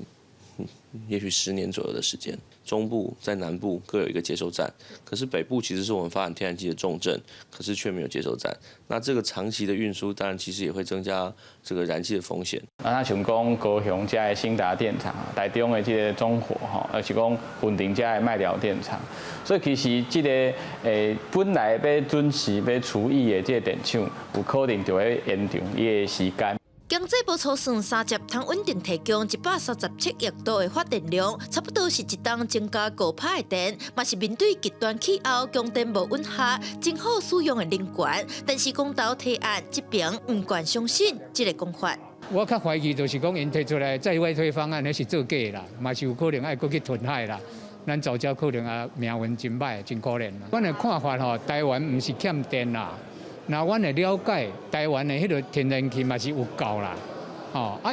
10年左右的时间。中部在南部各有一个接收站，可是北部其实是我们发展天然气的重镇，可是却没有接收站。那这个长期的运输，当然其实也会增加这个燃气的风险。像讲高雄这的兴达电厂，台中的这个中火而是讲稳定这的麦寮电厂，所以其实这个本来要准时要除役的这个电厂，有可能就会延长伊的时间。经济部初算，三接通稳定提供137亿度的发电量，差不多是一档增加5%的电，嘛是面对极端气候、供电无稳下，真好使用的能源。但是公投提案这边唔愿相信这个讲法。我较怀疑就是讲，因提出来再外推方案，那是做假啦，嘛是有可能爱搁去吞海啦。咱早教可能啊命运真歹，真可怜啦。阮的看法吼，台湾唔是欠电啦。那阮的了解，台湾的迄个天然气嘛是有够啦，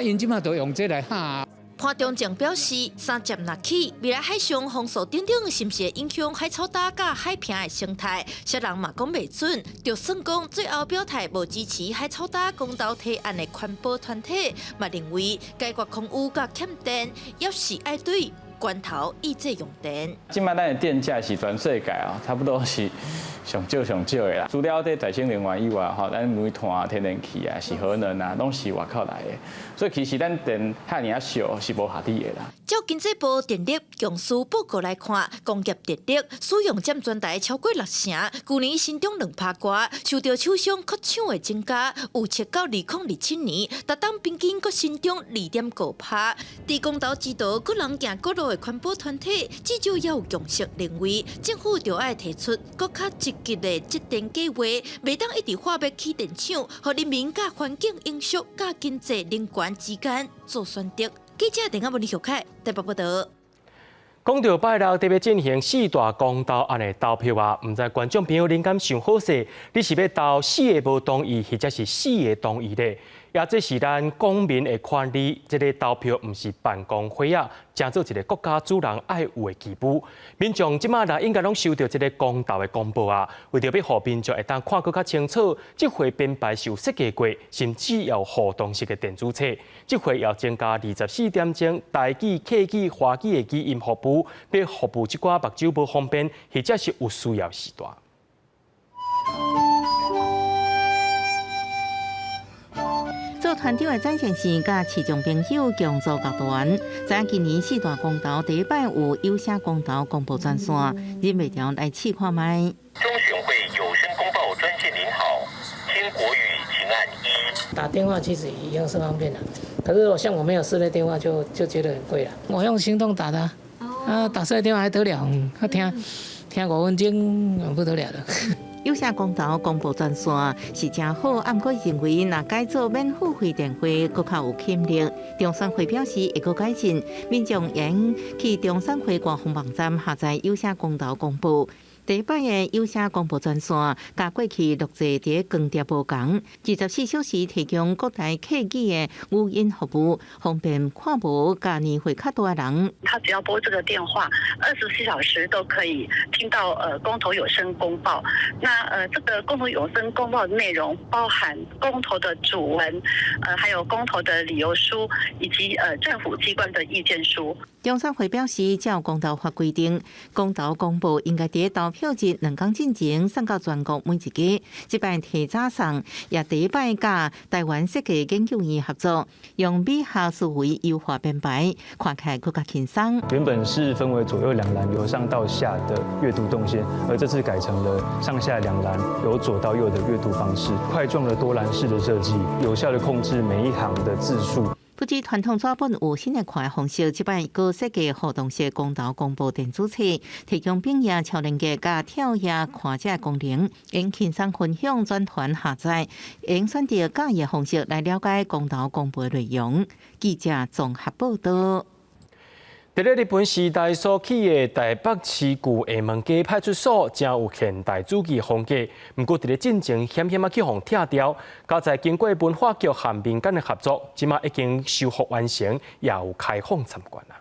因即马都用这来哈。潘中正表示，三接若起，未来海上风速等等，是毋是会影响海草打甲海平的生态？些人嘛讲袂准，就算讲最后表态无支持海草打公投提案的环保团体，嘛认为解决空污甲欠电，也是爱对源头抑制用电。即摆咱的电价是全世界差不多是上少的啦。除了在再生能源以外，咱每摊天然气啊、是核能啊，拢是外口来的。所以其实咱电遐尔少是无合理的啦。照经济部电力供需报告来看，工业电力使用占全台超过60%，去年成长2%多，受到厂商扩厂的增加，预测到2027年，达当平均阁成长2.5%。在公投制度各人行各路的环保团体，至少也有共识认为，政府就要提出更较积极的节电计划，袂当一直发要起电厂，互人民甲环境因素甲经济能源之间做选择。记者电话问李小凯台北报道。讲到拜六特别进行4大公投案的投票啊，唔知观众朋友您敢想好势？你是要投4个无同意，或者是4个同意呢？也这是咱公民的权利，这个投票唔是办公会啊，正做一个国家主人爱有的基本。民众即马也应该拢收到这个公投的公布啊，为着要互民众会当看更较清楚，这回编排是有设计过，甚至有互动式的电子册。这回要增加24点钟台语、客语、华语的语音服务，要服务即寡目睭无方便，或者是有需要时段。做团长的詹先生甲市场朋友共组乐团，在今年4大公投第一摆有有声公投公布专线，忍袂住来试看卖。中选会有声公报专线您好，听国语请按1。打电话其实已经是方便了，可是像我没有室内电话就觉得很贵了。我用行动打的，打室内电话还得了，听5分钟不得了的。有声公投公布专线是真好，不过认为若改做免付费电话，更较有吸引力。中山会表示会阁改进，民众应去中山会官方网站下载有声公投公布。第一摆的有线广播专线，甲过去录制伫光碟无共，24小时提供各台客机的语音服务，方便看无甲年岁较大的人。他只要拨这个电话，24小时都可以听到公投有声公报。那这个公投有声公报的内容包含公投的主文，还有公投的理由书，以及政府机关的意见书。中常会表示，照公投法规定，公投公布应该伫投票日2天进行，送到全国每一家。这摆提早送，也第一摆甲台湾设计研究院合作，用美学思维优化编排，看起来更加轻松。原本是分为左右2栏由上到下的阅读动线，而这次改成了上下2栏由左到右的阅读方式，块状的多栏式的设计，有效的控制每一行的字数。不止传统纸本有新的看方式，这摆高设计互动式公投公布电子册，提供并页超连接加跳页看这功能，用轻松分享转传下载，用选择简易方式来了解公投公布内容。记者综合报道。伫咧日本时代所起的台北市旧厦门街派出所，正有现代主义风格。不过，伫咧进前险险去互拆掉，加在经过文化局和民间的合作，即马已经修复完成，也有开放参观啦。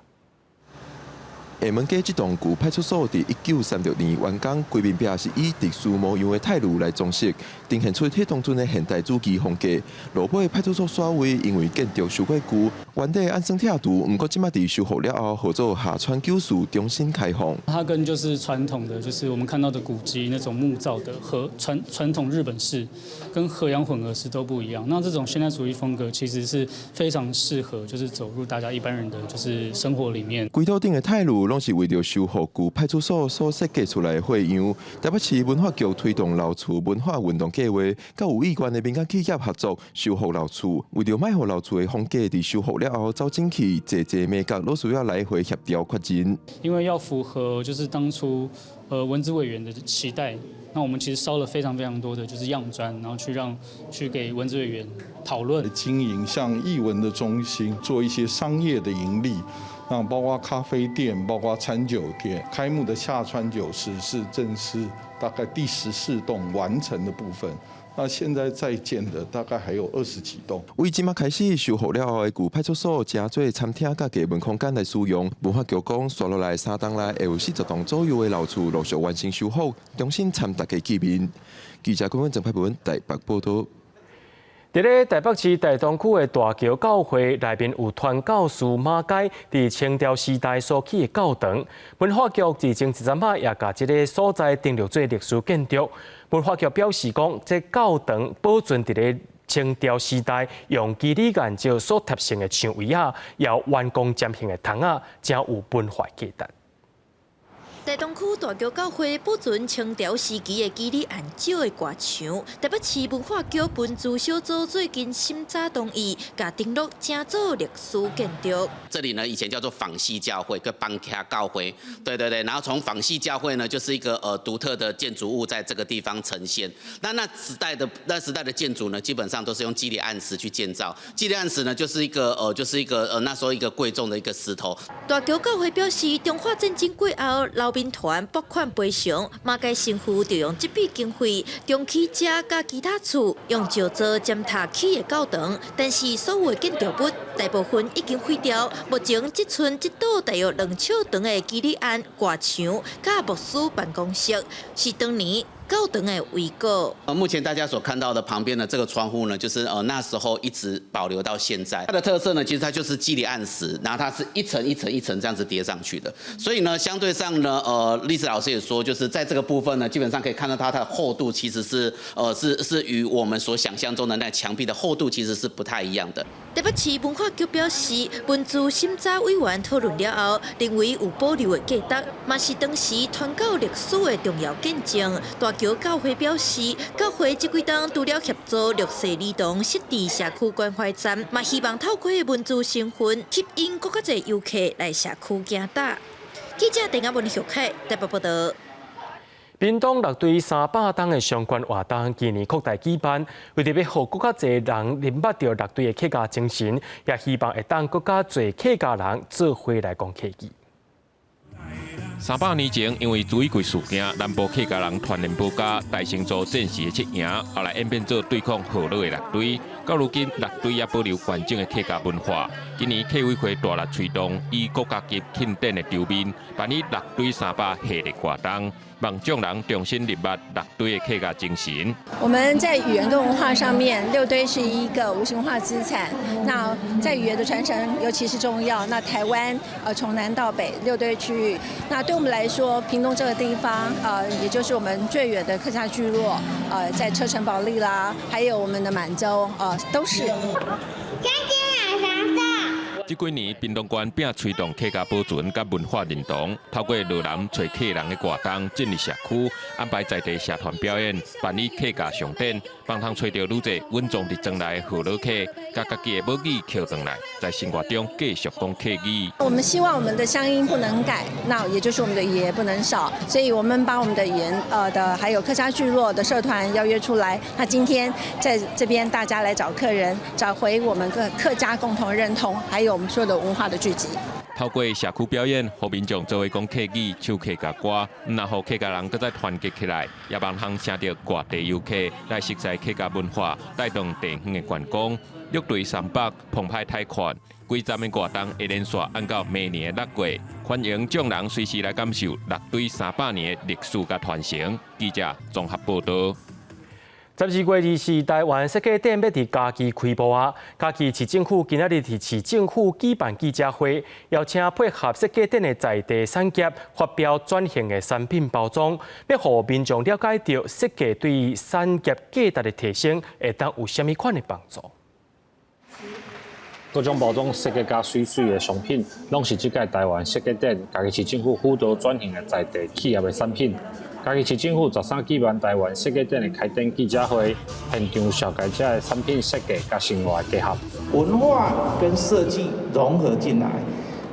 厦门街这栋旧派出所伫1936年完工，规面壁是以特殊模样的泰鲁来装饰，呈现出铁当阵的现代主义风格。路尾派出所所位因为建筑受过旧，原地安装铁堵，不过即马伫修复了后，合作下川九事重新开放。它跟就是传统的，就是我们看到的古迹那种木造的和传统日本式跟和洋混合式都不一样。那这种现代主义风格其实是非常适合，就是走入大家一般人的就是生活里面。轨道顶的泰鲁拢是为着修复旧派出所所设计出来的花样。台北市文化局推动老厝文化运动计划，甲有意愿的民间企业合作修复老厝，为着卖互老厝的风格伫修复了后走进去，侪美角都需要来回协调确认。因为要符合就是当初文资委员的期待，那我们其实烧了非常多的就是样砖，然后去给文资委员讨论经营像艺文的中心，做一些商业的盈利。那包括咖啡店，包括餐酒店，开幕的下川酒食是正是大概第14栋完成的部分。那现在在建的大概还有20几栋。为即马开始修复了后的旧派出所，加做餐厅甲艺文空间来使用。文化局讲，刷落来3栋内会有40栋左右的老厝陆续完成修复，重新参大家见面。记者郭文正、派文台北报道。伫咧台北市大东区的大桥教会内面有传教士马街伫清朝时代所起的教堂。文化局自前一阵仔也甲这个所在登录做历史建筑。文化局表示讲，这教堂保存伫咧清朝时代用基里岩石所贴成的墙围啊，也有完工渐行的窗啊，真有文化价值。大东区大桥教会保存清朝时期的基里岩石的挂墙，台北市文化局文资小组最近审查同意，甲登录正做历史建筑。这里呢，以前叫做仿系教会，跟邦卡教会，对，然后从仿系教会呢，就是一个独特的建筑物在这个地方呈现。那时代的建筑呢，基本上都是用基里岸石去建造。基里岸石呢，就是一个那时候一个贵重的一个石头。大桥教会表示，中华战争过后，老兵团拨款赔偿，马街神父就用这笔经费重启这甲其他厝用石造尖塔起的教堂，但是所有的建筑物大部分已经毁掉，目前只剩一道大约2尺长的基里安挂墙，甲牧师办公室，是当年教堂的遗构。目前大家所看到的旁边的这个窗户呢，就是那时候一直保留到现在。它的特色呢，其实它就是基里岸石，然后它是一层一层一层这样子叠上去的。所以呢，相对上呢，历史老师也说，就是在这个部分呢，基本上可以看到它的厚度其实是与我们所想象中的那墙壁的厚度其实是不太一样的。台北市文化局表示，文资审查委员讨论了后，认为有保留的价值，嘛是当时传教历史的重要见证。大桥教会表示，教会这几天除了协助绿色儿童设置社区关怀站，嘛希望透过文资成分，吸引更加侪游客来社区行踏。记者陈亚文、徐凯台北报道。屏东6对300档的相关活动，今年扩大举办，为着要让更加侪人认捌到6对的客家精神，也希望会当更加侪客家人做回来讲客语。300年前，因为朱一贵事件，南部客家人团联保家大胜做战时的策赢，后来演变做对抗河洛的乐队。到如今，乐队也保留完整的客家文化。今年客委会大力推动以国家级庆典的周面，办理乐队300系列活动，望众人重新认捌乐队的客家精神。我们在语言跟文化上面，六堆是一个无形化资产。那在语言的传承尤其是重要。那台湾从南到北六堆区域，那对我们来说，屏东这个地方也就是我们最远的客家聚落，在车城保利啦，还有我们的满洲都是。这几年，屏东县并推动客家保存甲文化认同，透过落南找客人的活动，进入社区，安排在地社团表演，办理客家商店，帮通找到愈侪稳重伫庄内河洛客，甲家己的母语捡回来，在生活中继续讲客语。我们希望我们的乡音不能改，那也就是我们的语言不能少，所以我们把我们的语言还有客家聚落的社团邀约出来。那今天在这边大家来找客人，找回我们客家共同认同，还有我们所有的文化的聚集。透过社区表演，互民众做伙讲客语、唱客家歌，然后客家人搁再团结起来，也望通请到各地游客来熟悉客家文化，带动地方的观光。乐队300澎湃太款，几站的活动会连续按到明年的6月，欢迎众人随时来感受乐队300年的历史甲传承。记者综合报道。12月24，台湾设计展要伫嘉义开幕啊！嘉义市政府今仔日伫市政府举办记者会，邀请配合设计展的在地产业发表转型的产品包装，要互民众了解到设计对于产业价值的提升会当有甚物款的帮助。各种包装设计甲水水的商品，拢是这届台湾设计展嘉义市政府辅导转型的在地企业的产品。嘉义市政府13举办台湾设计展的开展记者会，现场小介者的产品设计甲生活结合，文化跟设计融合进来，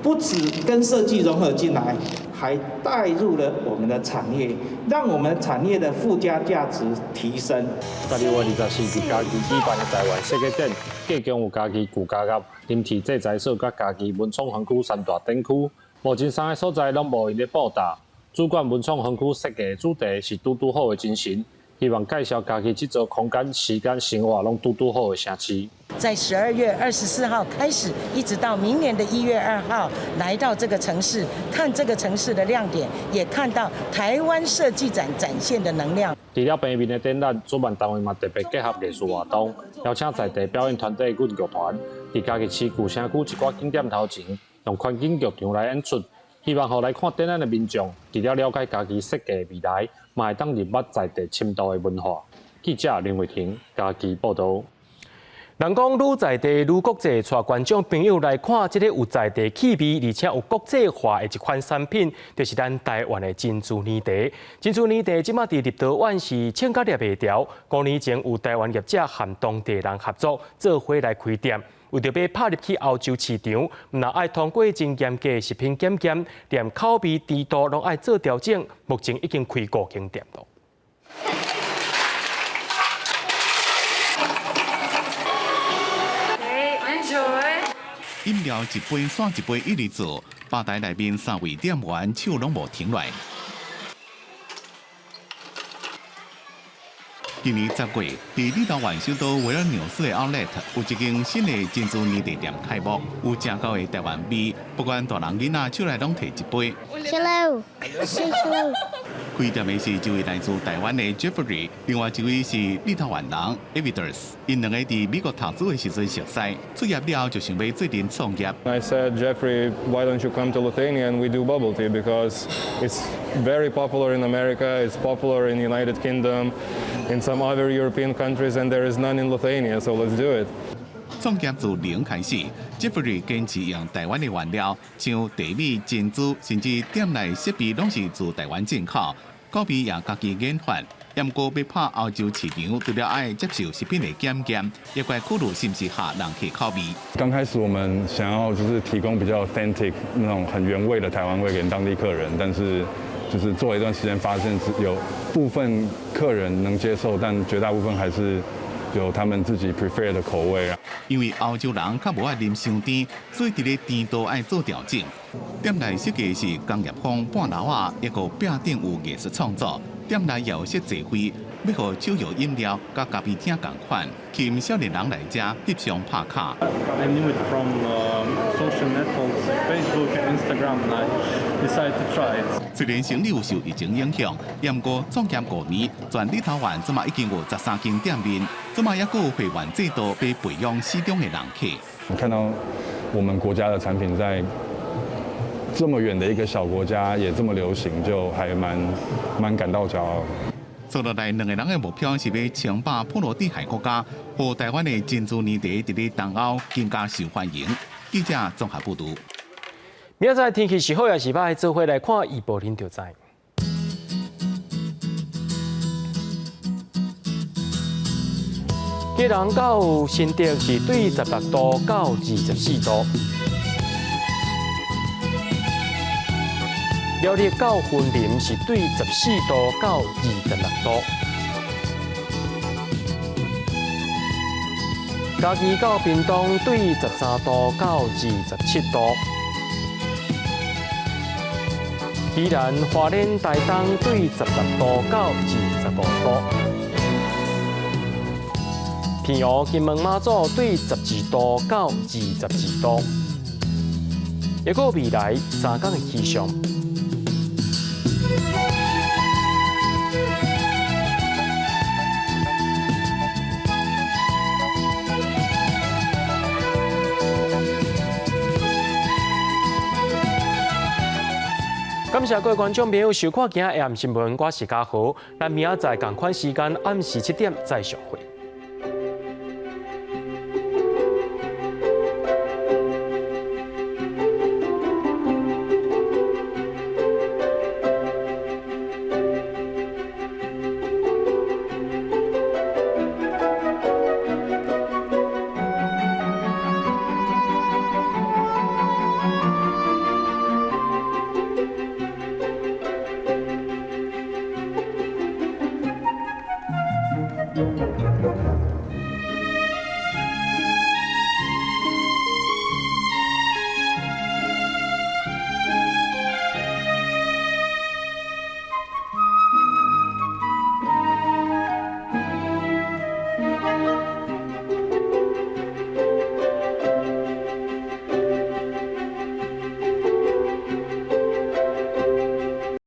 不止跟设计融合进来，还带入了我们的产业，让我们产业的附加价值提升。12月24日嘉义举办的台湾设计展，计共有嘉义旧家业、林体制裁所甲嘉义文创园区三大展区，目前3个所在拢无因咧报答。主管文创园区设计的主题是“嘟嘟好”的精神，希望介绍嘉义这座空间、时间、生活拢嘟嘟好的城市。在12月24号开始，一直到明年的1月2号，来到这个城市，看这个城市的亮点，也看到台湾设计展展现的能量。除了平面的展览，主办单位嘛特别结合艺术活动，邀请在地表演团队阮剧团，伫嘉义市旧城区一寡景点头前，用环境剧场来演出。希望互来看展览的民众，除了了解家己设计的未来，嘛会当认捌在地深度的文化。记者林伟霆，嘉义报道。人讲愈在地愈国际，带观众朋友来看这个有在地气味，而且有国际化的一款产品，就是咱台湾的珍珠奶茶。珍珠奶茶即马伫立陶宛是请甲掠袂条，5年前有台湾业者和当地人合作，做伙来开店。为着要拍入去欧洲市场，那爱通过真严格食品检验，连口味、甜度拢爱做调整。目前已经开5间店了。饮料一杯线一杯一直做，吧台内面3位店员手拢无停落。今年10月，伫立陶宛首都维尔纽斯的 Outlet 有一间新的珍珠奶茶店开幕，有正高的台湾味，不管大人囡仔手内拢摕一杯。Hello， 开店的是一位来自台湾的 Jeffrey， 另外一位是立陶宛人 Eviders， 因两个伫美国读书的时阵熟悉，毕业了就想要做阵创业。I said, Jeffrey, why don't you come to Lithuania and we do bubble tea because it's very popular in America, it's popular in the United Kingdom, in some other European countries, and there is none in Lithuania, so let's do it. 创业自0开始 ，Jeffrey 坚持用台湾的原料，像茶米、珍珠，甚至店内设备拢是自台湾进口，口味也家己研发。不过要拍欧洲市场，除了爱接受食品的检验，也怪考虑是不是合人客口味。刚开始我们想要就是提供比较 authentic 那种很原味的台湾味给当地客人，但是就是做了一段时间，发现有部分客人能接受，但绝大部分还是有他们自己 prefer 的口味啊。因为欧洲人较无爱啉伤甜，所以伫咧甜度爱做调整。店内设计是工业风半楼啊，一个壁顶有艺术创作。店内也有设座位，要互手摇饮料甲咖啡厅同款，吸引少年人来遮翕相拍卡。I knew it from social networks, Facebook and Instagram, and I decided to try it. 虽然生意有受疫情影响，不过创业5年，全立陶宛即马已经有13间店面，即马也有会员制度被培养市中的人客。你看到我们国家的产品在这么远的一个小国家也这么流行，就还蛮感到骄傲。做落来，2个人的目标是要称霸波罗的海国家，和台湾的珍珠奶茶伫咧东欧更加受欢迎。记者综合报道。明仔载天气是好也是歹，做伙来看预报，您就知。基隆到新竹是对16度到24度，苗栗到云林是对14度到26度，嘉义到屏东对13度到27度。宜兰花莲台东对16度到25度，平湖金门马祖对12度到22度。还有未来3天的气象。感谢各位观众朋友收看今日 AM 新闻，我是嘉豪，咱明仔载同款时间暗时7点再相会。